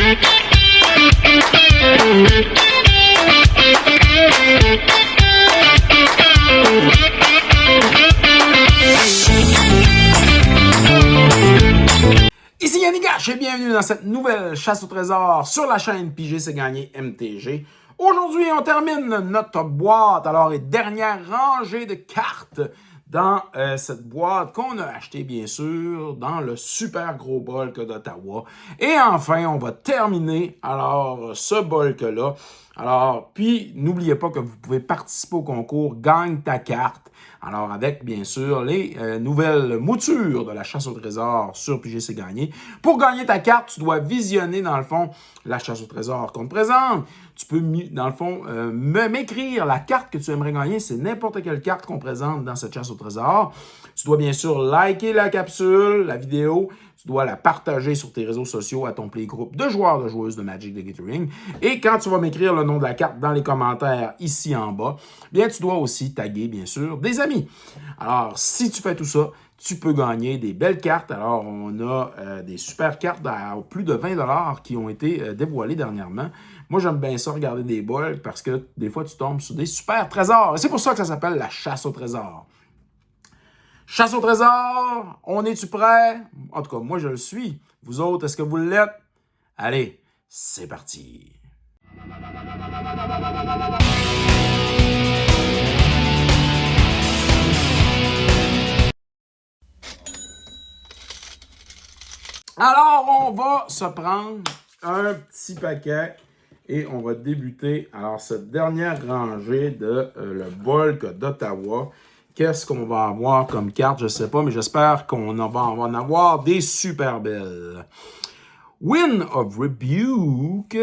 Ici Yannick Gache et bienvenue dans cette nouvelle chasse au trésor sur la chaîne Pigé c'est gagné MTG. Aujourd'hui, on termine notre boîte, alors et dernière rangée de cartes dans cette boîte qu'on a achetée bien sûr dans le super gros bulk d'Ottawa. Et enfin, on va terminer alors ce bulk-là. Alors, puis n'oubliez pas que vous pouvez participer au concours Gagne ta carte. Alors, avec, bien sûr, les nouvelles moutures de la chasse au trésor sur Pigé c'est gagné. Pour gagner ta carte, tu dois visionner, dans le fond, la chasse au trésor qu'on te présente. Tu peux, dans le fond, m'écrire la carte que tu aimerais gagner. C'est n'importe quelle carte qu'on présente dans cette chasse au trésor. Tu dois, bien sûr, liker la capsule, la vidéo. Tu dois la partager sur tes réseaux sociaux à ton playgroup de joueurs, de joueuses de Magic the Gathering. Et quand tu vas m'écrire le nom de la carte dans les commentaires ici en bas, bien, tu dois aussi taguer, bien sûr, des amis. Alors, si tu fais tout ça, tu peux gagner des belles cartes. Alors, on a des super cartes à plus de 20 $ qui ont été dévoilées dernièrement. Moi, j'aime bien ça, regarder des bols, parce que des fois, tu tombes sur des super trésors. Et c'est pour ça que ça s'appelle la chasse au trésor. Chasse au trésor, on est-tu prêt? En tout cas, moi, je le suis. Vous autres, est-ce que vous l'êtes? Allez, c'est parti! Alors, on va se prendre un petit paquet et on va débuter alors cette dernière rangée de le bulk d'Ottawa. Qu'est-ce qu'on va avoir comme carte? Je ne sais pas, mais j'espère qu'on va en avoir des super belles. Wind of Rebuke,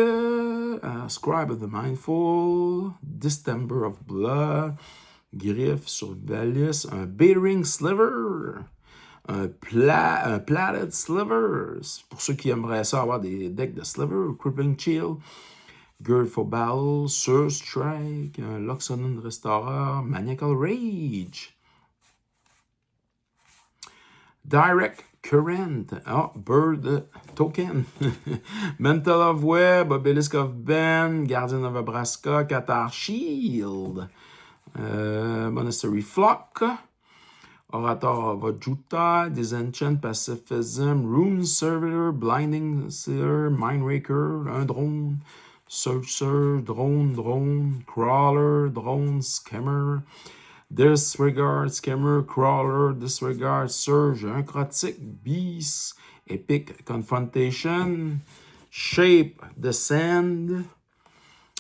Scribe of the Mindful, Distemper of Blood, Griffe sur Valis, un Bearing Sliver, un Platted Sliver, pour ceux qui aimeraient ça avoir des decks de Sliver, Crippling Chill, Gird for Battle, Sur Strike, un Loxodon Restorer, Maniacal Rage, Direct Current, Bird Token, Mental of Web, Obelisk of Ben, Guardian of Nebraska, Cathar Shield, Monastery Flock, Orator of Ajuta, Disenchant, Pacifism, Rune Servitor, Blinding Seer, Mindraker, un drone, Searcher, drone, Crawler, drone, Scammer, Disregard, Scammer, Crawler, Disregard, Surge, un Crotic, Beast, Epic Confrontation, Shape, Descend,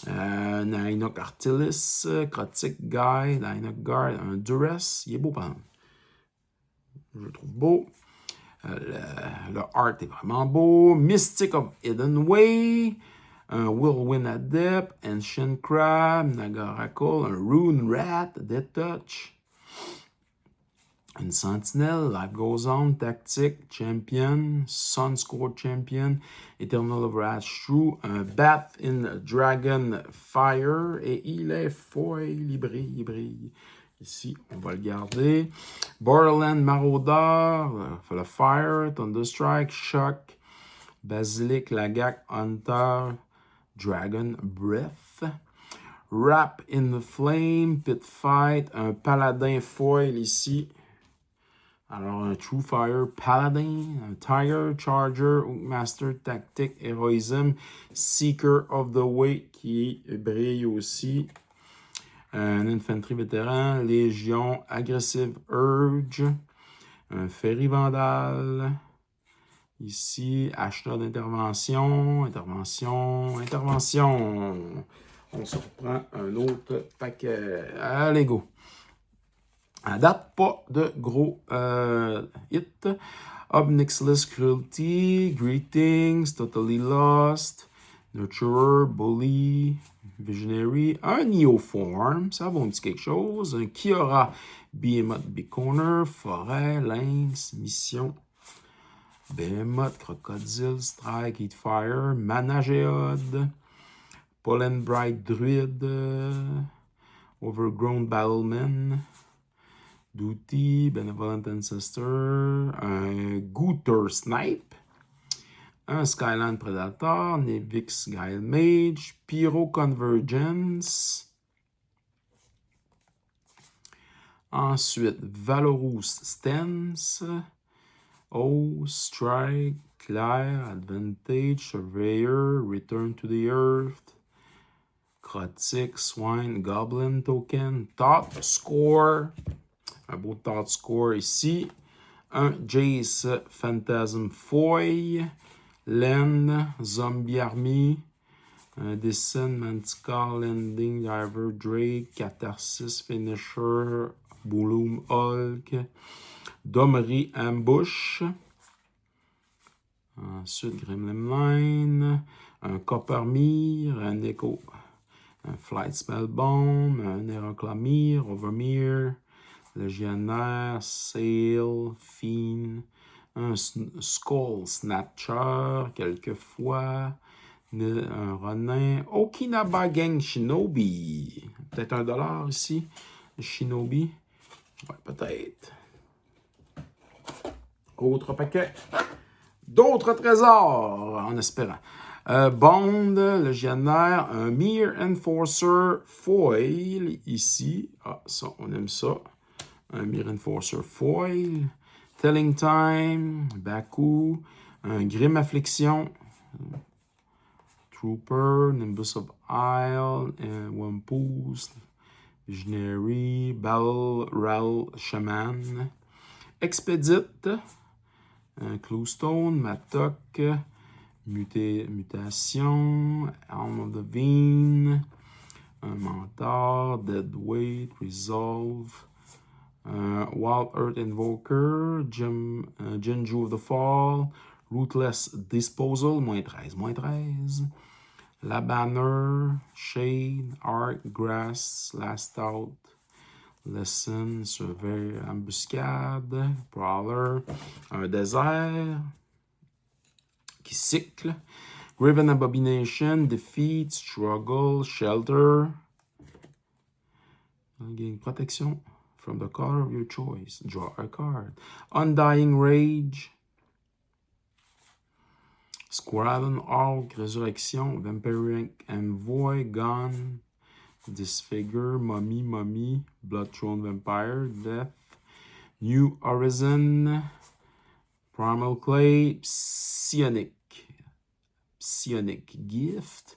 Nainok Artilis, Crotic Guy, Nainok Guard, un Duress, il est beau par exemple. Je le trouve beau. Le art est vraiment beau. Mystic of Hidden Way, un Whirlwind Adept, Ancient Crab, Nagaracle, un Rune Rat, Death Touch, une Sentinelle, Life Goes On, Tactic, Champion, Sunscore Champion, Eternal of Wrath Shrew, un Bath in Dragon Fire, et il est foil, il brille. Ici, on va le garder. Borderland Marauder, le Fire, Thunderstrike, Shock, Basilic, Lagak, Hunter, Dragon Breath, Wrap in the Flame, Pit Fight, un Paladin Foil ici. Alors, un True Fire Paladin, un Tiger, Charger, Master, Tactic, Heroism, Seeker of the Way qui brille aussi. Un Infantry Vétéran, Légion, Aggressive Urge, un Ferry Vandal, ici, acheteur d'intervention, intervention. On se reprend un autre paquet. Allez, go! À date, pas de gros hits. Obnixless Cruelty, Greetings, Totally Lost, Nurturer, Bully, Visionary, un Neoform, ça vaut un petit quelque chose, un Kiora, Behemoth, Big Corner, Forêt, Lynx, Mission, Behemoth, Crocodile, Strike, Heatfire, Managéode, Pollen Bright Druid, Overgrown Battleman, Duty, Benevolent Ancestor, un Gooter Snipe, un Skyline Predator, Nevix Guile Mage, Pyro Convergence. Ensuite, Valorous Stance, O, Strike, Claire, Advantage, Surveyor, Return to the Earth, Crotic, Swine, Goblin Token, Thought Score, un beau Thought Score ici, un Jace Phantasm Foil, Len, Zombie Army, un Descent, Manticore, Landing, Diver, Drake, Catharsis, Finisher, Bloom Hulk, Domri Ambush, ensuite Gremlin Line, un Coppermere, un Echo, un Flight Spellbomb, un Heraclamere, Overmere, Légionnaire, Sail, Fiend, un Skull Snatcher, quelquefois, un Ronin, Okinawa Gang Shinobi, peut-être $1 ici, Shinobi, ouais, peut-être. Autre paquet. D'autres trésors, en espérant. Bond, Légionnaire, un Mere Enforcer Foil, ici. Ah, ça, on aime ça. Un Mere Enforcer Foil. Telling Time, Baku, un Grim Affliction, Trooper, Nimbus of Isle, Wampus, Visionary, Ral Shaman, Expedite, Cluestone, Matok, Mutation, Helm of the Veen, un Mentor, Deadweight, Resolve, Wild Earth Invoker, Jinju of the Fall, Ruthless Disposal, -13. La Banner, Shade, Arc, Grass, Last Out, Lesson, Surveil, Embuscade, Prowler, un Désert qui cycle, Graven Abomination, Defeat, Struggle, Shelter, gain protection from the color of your choice, draw a card, Undying Rage, Squadron Hulk, Résurrection, Vampiric Envoy, Gone, Disfigure, Mummy, Blood Throne Vampire, Death, New Horizon, Primal Clay, Psionic Gift,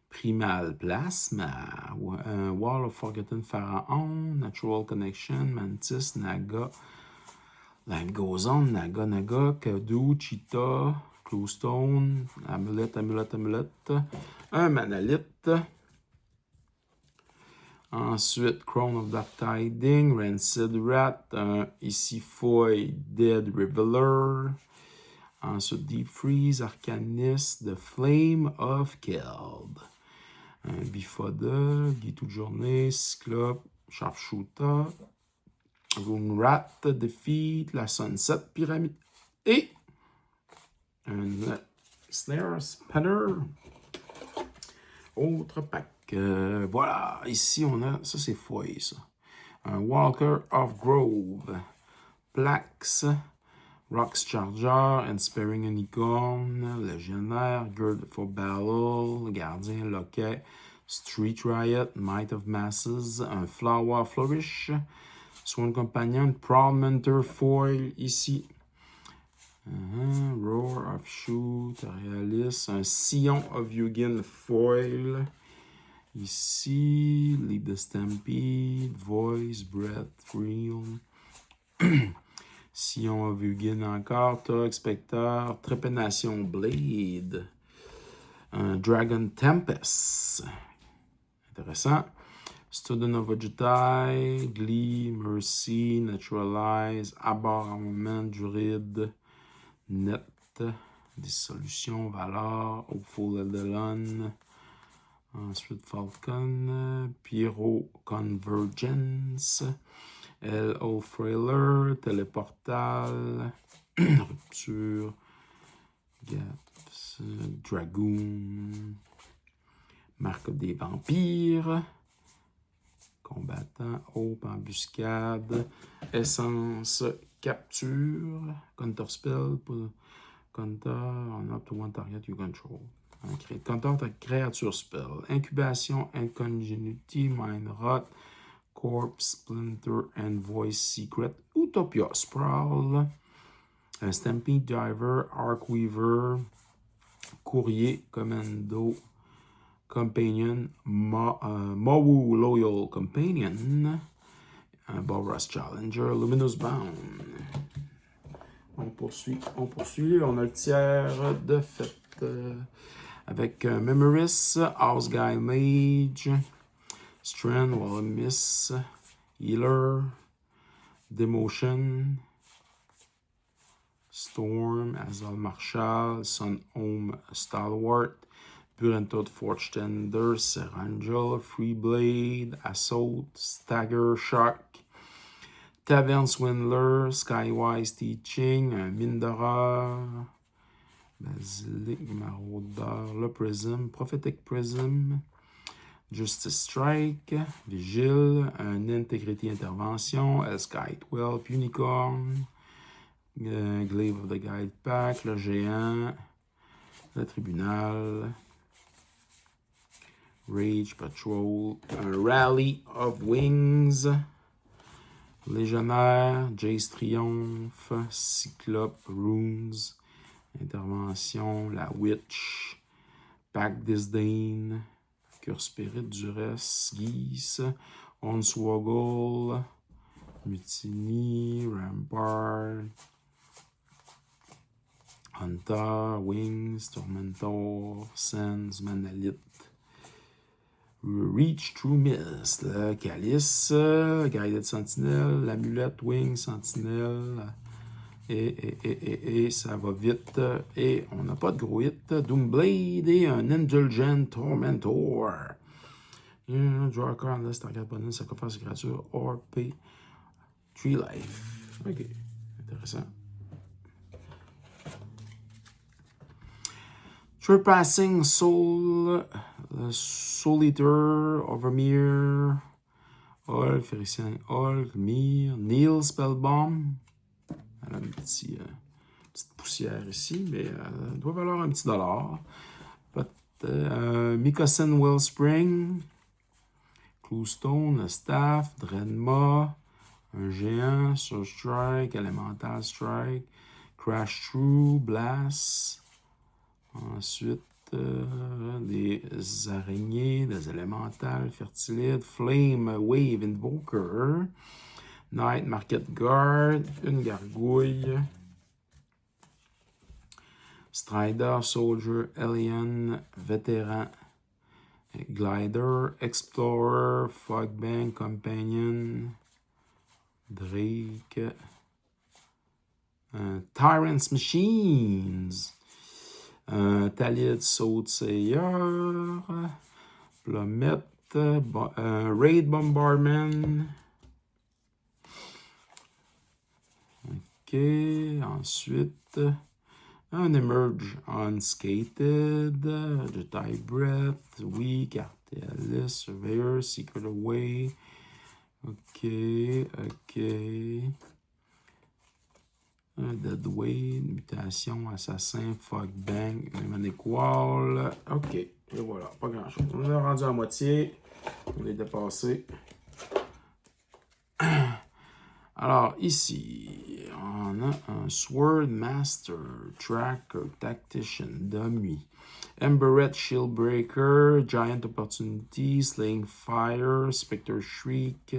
Primal Plasma, Wall of Forgotten Pharaon, Natural Connection, Mantis, Naga, Life Goes On, Naga, Kadu, Cheetah, Cluestone, Amulet, un Manalith. Ensuite, Crown of Dark Tiding, Rancid Rat, un Isifoy, Dead Reveler. Ensuite, Deep Freeze, Arcanist, The Flame of Keld. Un Bifoda, Guy toute journée, Cyclope, Sharpshooter, Rune Rat, Defeat, la Sunset Pyramide et un Snare Spanner. Autre pack. Voilà, ici on a, ça c'est foyer ça. Un Walker of Grove, Plax, Rocks Charger, Inspiring Unicorn, Légionnaire, Gird for Battle, Gardien Loquet, Street Riot, Might of Masses, un Flower Flourish, Swan Companion, Proud Mentor Foil ici. Roar of Shoot, Realist, un Scion of Yugen Foil. Ici, Lead the Stampede, Voice, Breath, Real. Scion of Yugen encore, Tog, Spectre, Trépanation Blade. Un Dragon Tempest. Intéressant. Student of Vegetae, Glee, Mercy, Naturalize, Abhor Armament, Druid, Net, Dissolution, Valor, Hopeful Eldalon. Ensuite, Falcon, Pyro Convergence, L.O. Frailer, Téléportal, Rupture, Gaps, Dragoon, Marque des Vampires, Combattant, Hope, Embuscade, Essence, Capture, Counterspell, Counter on up to one target you control. Counter ta créature spell. Incubation, Incongenuity, Mind Rot, Corpse, Splinter, and Voice Secret. Utopia Sprawl. Stampede Diver, Arcweaver, Courrier, Commando, Companion, Mawu Loyal Companion, Boros Challenger, Luminous Bound. On poursuit. On a le tiers de fête avec Memoris, House Guy Mage, Strand, Wall Miss, Healer, Demotion, Storm, Azal Marshall, Sun Home Stalwart, Burentod Forge Tender, Serangel, Freeblade, Assault, Stagger Shock, Tavern Swindler, Skywise Teaching, Mindora, Basilic Marauder, Le Prism, Prophetic Prism, Justice Strike, Vigil, Integrity Intervention, Elskite Whelp, Unicorn, Glaive of the Guide Pack, le Géant, le Tribunal, Rage Patrol, Rally of Wings, Légionnaire, Jace Triomphe, Cyclope, Runes, Intervention, La Witch, Pack Disdain, Cœur Spirit, Duress, Geese, Onswoggle, Mutiny, Rampart, Hunter, Wings, Tormentor, Sands, Manalith, Reach, True Mist, le Calice, Guided Sentinel, l'Amulette, Wings, Sentinelle, et ça va vite, et on n'a pas de gros hit, Doomblade et un Indulgent Tormentor. Draw a card unless target opponent sacrifice a créature or pay 3 life. Ok, intéressant. Surpassing Soul, Soul Eater, Overmere, Hulk, Ferricien Hulk, Mir, Neil Spellbomb. Elle a une petite poussière ici, mais elle doit valoir un petit dollar. Mikosen Wellspring, Cluestone, Staff, Drenma, un géant, Surge Strike, Elemental Strike, Crash Through, Blast. Ensuite, des araignées, des élémentales, fertilides, Flame Wave Invoker, Night Market Guard, une gargouille, Strider, Soldier, Alien, Vétéran, Glider, Explorer, Fogbank, Companion, Drake, Tyrant's Machines, Talid, Sautsayer, Plumette, Raid Bombardment. Ok, ensuite, un Emerge Unskated, Jedi Breath, Weak, Artelis, Surveyor, Secret Away. Ok. Un Deadweight, Mutation, Assassin, Fogbang, Manic Wall. Ok, et voilà, pas grand chose. On est rendu à moitié. On est dépassé. Alors, ici, on a un Sword Master, Tracker, Tactician, Dummy, Emberette, Shieldbreaker, Giant Opportunity, Slaying Fire, Spectre Shriek,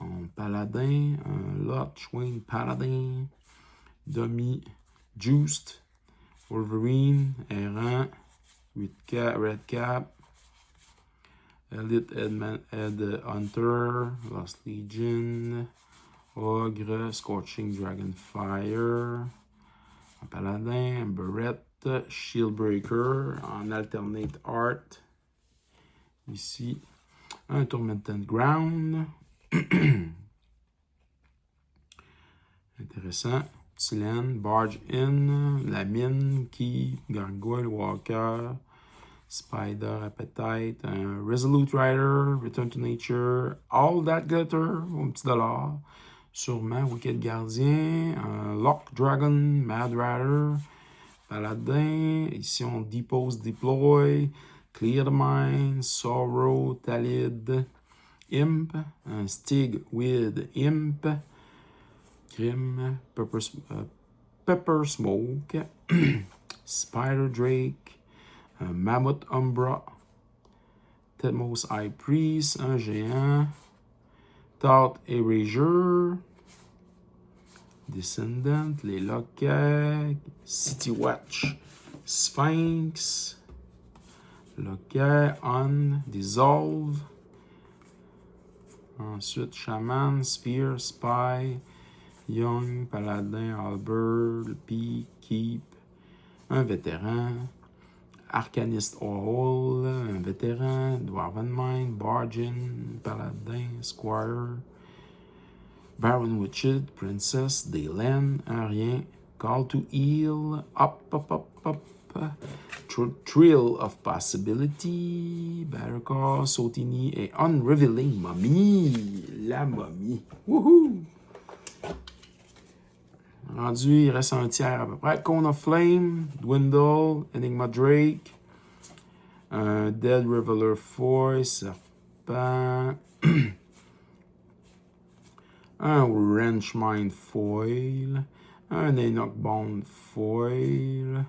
un Paladin, un Lotchwing Paladin, Dummy, Juiced, Wolverine, Errant, Red Cap, Elite Head Hunter, Lost Legion, Ogre, Scorching Dragonfire, un Paladin, Emberette, Shieldbreaker, en Alternate Art, ici, un Tormented Ground, intéressant, Tylenne, Barge In, La Mine, Key, Gargoyle, Walker, Spider, Appetite, Resolute Rider, Return to Nature, All That Glitter, un petit dollar, Sûrement, Wicked Gardien, Lock Dragon, Mad Rider, Paladin. Ici, on Depose, Deploy, Clear the Mind, Sorrow, Talid, Imp, Stig with Imp, Grim, Pepper Smoke, Spider Drake, Mammoth Umbra, Tedmos High Priest, un géant, Thought Erasure, Descendant, les Lockets, City Watch, Sphinx, Locket, On, Dissolve. Ensuite, Shaman, Sphere, Spy, Young, Paladin, Albert, Peak, Keep, un vétéran, Arcanist Hall, un vétéran, Dwarven Mind, Bargain, Paladin, Squire, Baron Witched, Princess, Daylen, un rien, Call to Heal, Up, Thrill of Possibility, Battlecall, Sotini et Unrevealing Mummy. La momie. Wouhou! Rendu, il reste un tiers à peu près. Cone of Flame, Dwindle, Enigma Drake, Dead Reveler Foy, Serpent, un Wrench Mind Foil, un Enoch Bond Foil,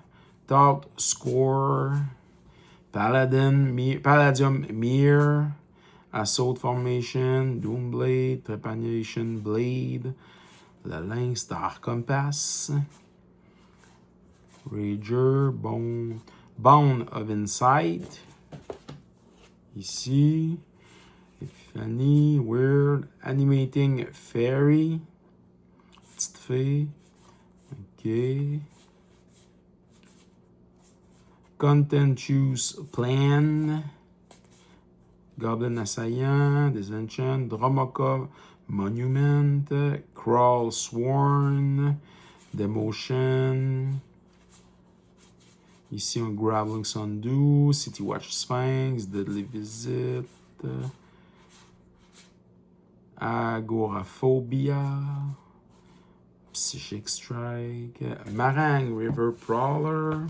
Thought Score, Palladium Mirror, Assault Formation, Doomblade, Trepanation Blade, la Lynx Star Compass, Rager, Bound of Insight, ici, Epiphany, Weird, Animating Fairy, petite fée, ok, Contentious Plan, Goblin Assaillant, Disenchant, Dromaka Monument, Crawl Sworn, Demotion, ici un Graveling Sundew, City Watch Sphinx, Deadly Visit, Agoraphobia, Psychic Strike, Marang River Prowler,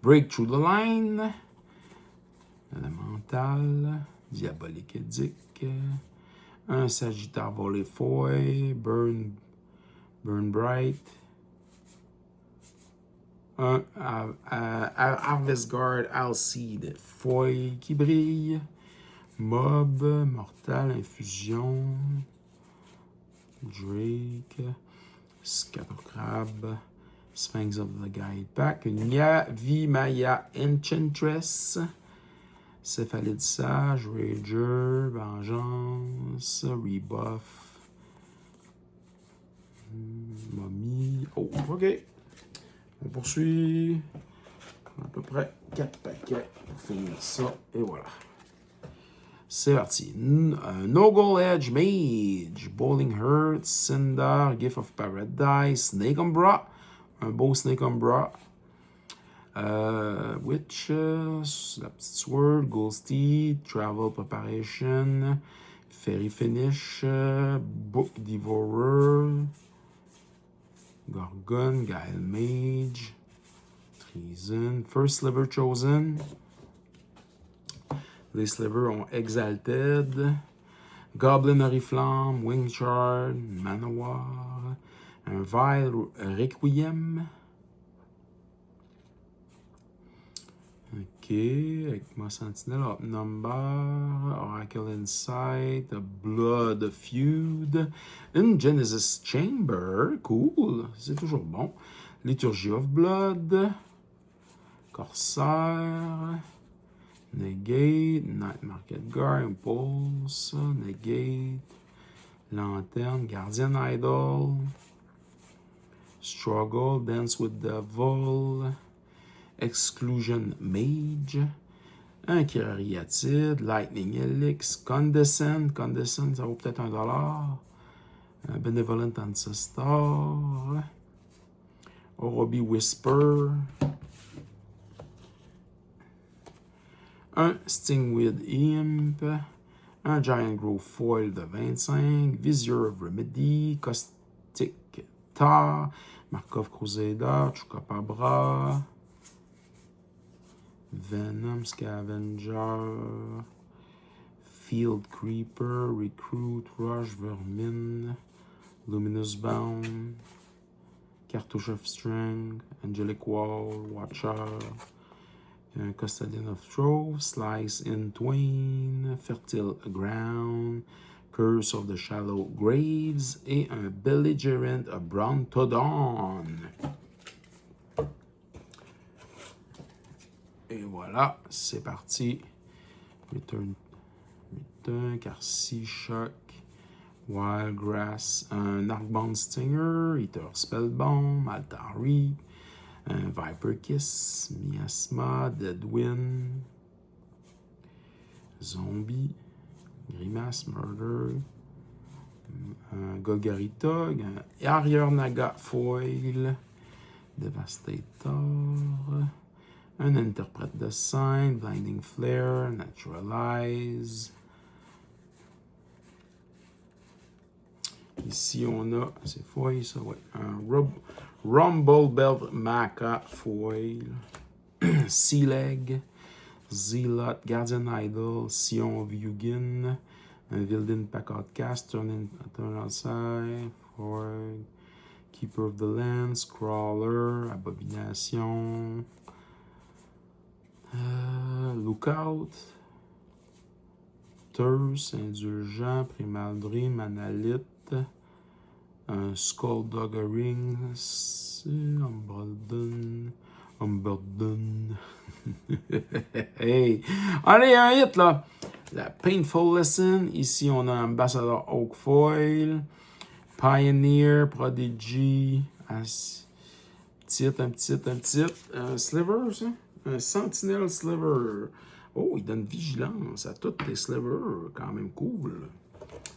Break Through the Line, Elemental, Diabolique Edict, un Sagittaire Volé Foy, Burn Bright, un Harvest Guard Alseed Foy qui brille, Mob, Mortal, Infusion, Drake, Scattercrab, Sphinx of the Guide Pack, Vimaya Enchantress, Céphalide Sage, Rager, Vengeance, Rebuff, Momie. Oh, ok. On poursuit. À peu près 4 paquets pour finir ça. Et voilà. C'est parti. Noggle Edge Mage, Bowling Hurt, Cinder, Gift of Paradise, Snake Umbra. Un beau Snake Umbra. Witch, la petite sword, Ghosty, Travel Preparation, Fairy Finish, Book Devourer, Gorgon, Guile Mage, Treason, First Sliver Chosen. Les slivers ont Exalted, Goblin Oriflamme, Wing Shard, Manowar, un Vile Requiem. Ok, avec ma sentinelle, Up Number, Oracle Insight, Blood Feud, une Genesis Chamber, cool, c'est toujours bon. Liturgy of Blood, Corsair, Negate, Night Market Guard, Impulse, Negate, Lanterne, Guardian Idol, Struggle, Dance with Devil, Exclusion Mage, un Kyriatide, Lightning Helix, Condescend, ça vaut peut-être $1, un Benevolent Ancestor, Orobi Whisper, un Stingweed Imp, Un Giant Growth Foil de 25. Vizier of Remedy. Caustic Tar. Markov Crusader. Chupacabra. Venom Scavenger. Field Creeper. Recruit. Rush. Vermin. Luminous Bound. Cartouche of Strength. Angelic Wall. Watcher. Custodian of Trove, Slice in Twain, Fertile Ground, Curse of the Shallow Graves et un Belligerent Brontodon. Et voilà, c'est parti. Return, Carcy Shock, Wildgrass, un Arcbound Stinger, Eater Spellbomb, Altari, un Viper Kiss, Miasma, Deadwind, Zombie, Grimace, Murder, un Golgarita, un Arrière Naga Foil, Devastator, un Interprète de Sign, Blinding Flare, Naturalize. Ici, on a, c'est foil, ça, ouais, un Rumble Belt Maca Foil, Sea Leg, Zealot, Guardian Idol, Sion of Yugin, un Vilden Pack Outcast, Turn Outside, Foil, Keeper of the Lands, Crawler, Abomination, Lookout, Thirst, Indulgent, Primal Dream, Analyte, un Skullduggery, Umberden. Hey! Allez, un hit, là! La Painful Lesson. Ici, on a Ambassador Oak Foil, Pioneer, Prodigy, un petit Sliver, ça? Un Sentinel Sliver. Oh, il donne vigilance à tous les slivers. Quand même cool.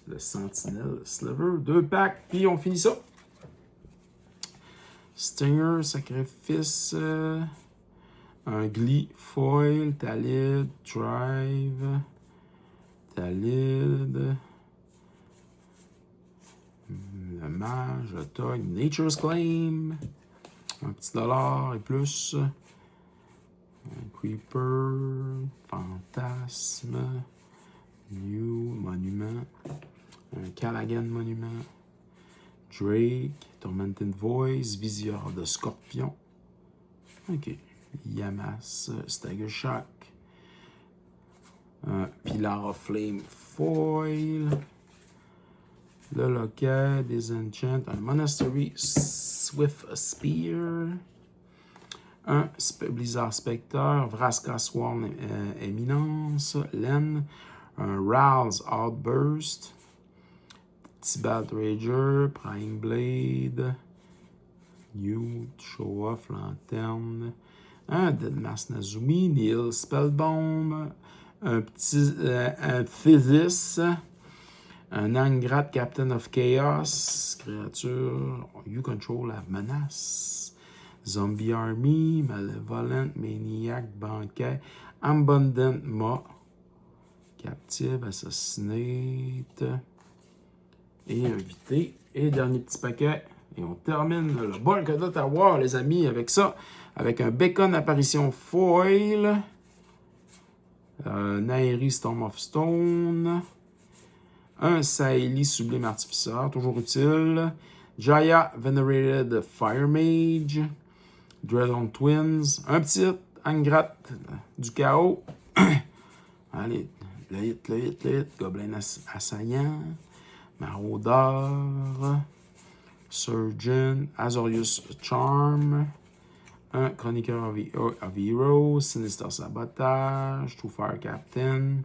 Le Sentinel Sliver. 2 packs, puis on finit ça. Stinger, Sacrifice. Un Glee, Foil, Talid, Drive. Talid. Le Mage, le Tog, Nature's Claim. Un petit dollar et plus. Un Creeper, Fantasme, New Monument, un Callaghan Monument, Drake, Tormented Voice, Visieur de Scorpion, ok, Yamas, Stagger Shock, un Pillar of Flame Foil, le Loquet, Disenchant, un Monastery Swift Spear, un Blizzard Spectre, Vraska Swarm Éminence, Len, un Ral's Outburst, Tibalt Rager, Prying Blade, Youth, Show Off, Lanterne, un Deadmass Nazumi, Neil Spellbomb, un petit un Physis, un Angrat Captain of Chaos, créature, You Control la menace. Zombie Army, Malevolent, Maniac, Banquet, Abundant Ma, Captive, Assassinate, et Invité. Et dernier petit paquet. Et on termine le bulk d'Ottawa, les amis, avec ça. Avec un Bacon Apparition Foil, Nairi Storm of Stone, un Saeli Sublime Artificeur, toujours utile, Jaya Venerated Fire Mage, Dreadon Twins, un petit Angrat du chaos. Allez, le hit. Gobelin Assaillant, Maraudeur, Surgeon, Azorius Charm, un Chroniqueur of Heroes, Sinister Sabotage, True Fire Captain,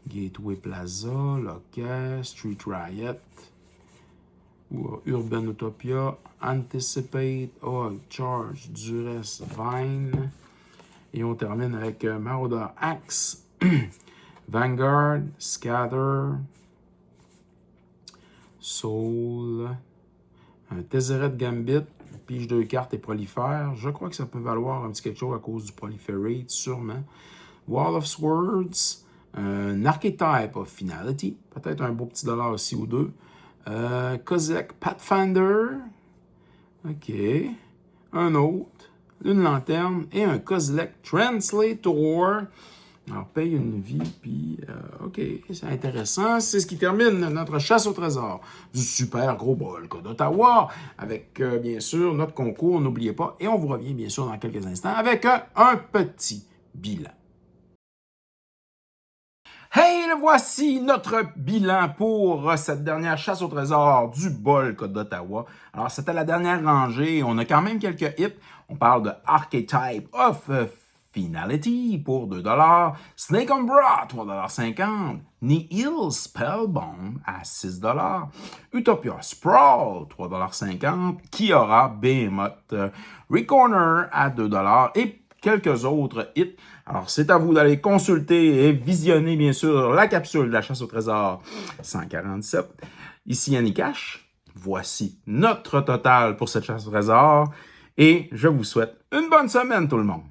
Gateway Plaza, Loquet, Street Riot, Urban Utopia, Anticipate, Charge, Duress, Vine. Et on termine avec Marauder Axe, Vanguard, Scatter, Soul, un Tezzeret Gambit, pige 2 cartes et prolifère. Je crois que ça peut valoir un petit quelque chose à cause du proliferate, sûrement. Wall of Swords, Un Archetype of Finality, peut-être un beau petit dollar aussi ou deux. Kozek Pathfinder, OK. Un autre, une lanterne et un Kozilek Translator. Alors, paye une vie, puis OK, c'est intéressant. C'est ce qui termine notre chasse au trésor du super gros bol d'Ottawa avec, bien sûr, notre concours, n'oubliez pas. Et on vous revient, bien sûr, dans quelques instants avec un petit bilan. Hey, le voici notre bilan pour cette dernière chasse au trésor du bol d'Ottawa. Alors, c'était la dernière rangée. On a quand même quelques hits. On parle de Archetype of Finality pour 2 $, Snake Umbra, 3,50 $, Nihil Spellbomb à 6 $, Utopia Sprawl, 3,50 $, Kiora Behemoth, Recorner à 2 $ et quelques autres hits. Alors, c'est à vous d'aller consulter et visionner, bien sûr, la capsule de la chasse au trésor 147. Ici Yannick Cash. Voici notre total pour cette chasse au trésor. Et je vous souhaite une bonne semaine, tout le monde.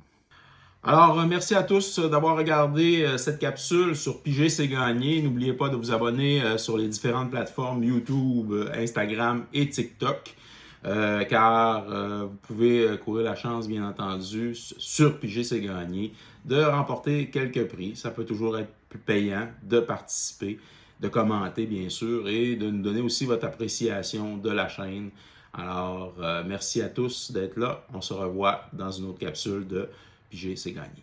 Alors, merci à tous d'avoir regardé cette capsule sur Piger c'est gagné. N'oubliez pas de vous abonner sur les différentes plateformes YouTube, Instagram et TikTok. Car vous pouvez courir la chance, bien entendu, sur Piger c'est gagné, de remporter quelques prix. Ça peut toujours être plus payant de participer, de commenter, bien sûr, et de nous donner aussi votre appréciation de la chaîne. Alors, merci à tous d'être là. On se revoit dans une autre capsule de Piger c'est gagné.